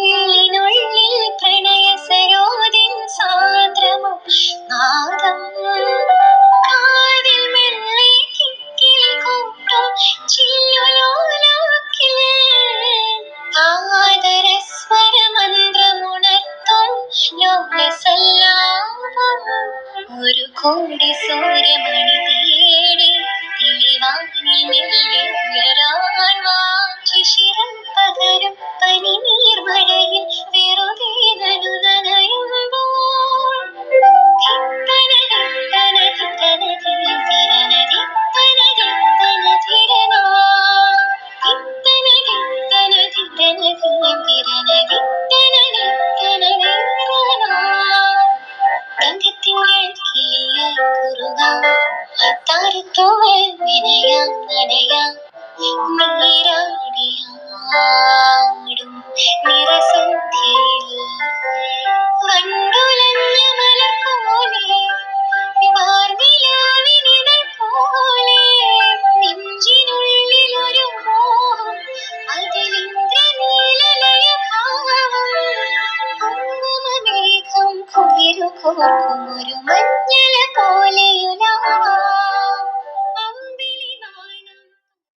ഉള്ളിനുള്ളിൽ പ്രണയ സരോദിൻ സാന്ദ്രമോ നാദം കാതിൽ മെല്ലെ കിക്കിളി കൂട്ടും ചില്ലുലോലാക്കിൽ ആദരസ്വരമന്ത്രമുണർത്തും ലോകസല്ലാപം ഒരു കോടി സൂര്യമണി തേടി തെളിവാനിൽ മെല്ലെ ഉയരാൻ വാ ശിശിരം പകരും പനിനീർമഴയിൽ വെറുതെ നനയുമ്പോൾ തങ്കത്തിങ്കൾ കിളിയായി കുറുകാം താരത്തോവൽ വിനയാം നനയാം നീരാടിയാടും നിറസന്ധ്യയിൽ വണ്ടുലഞ്ഞ മലർ പോലെ വാർനിലാവിനിതൾ പോലെ നെഞ്ചിനുള്ളിൽ ഒരു മോഹം അതിലിന്ദ്രനീലലയ ഭാവം കുങ്കുമമേഘം കുളിരു കോർക്കും ഒരു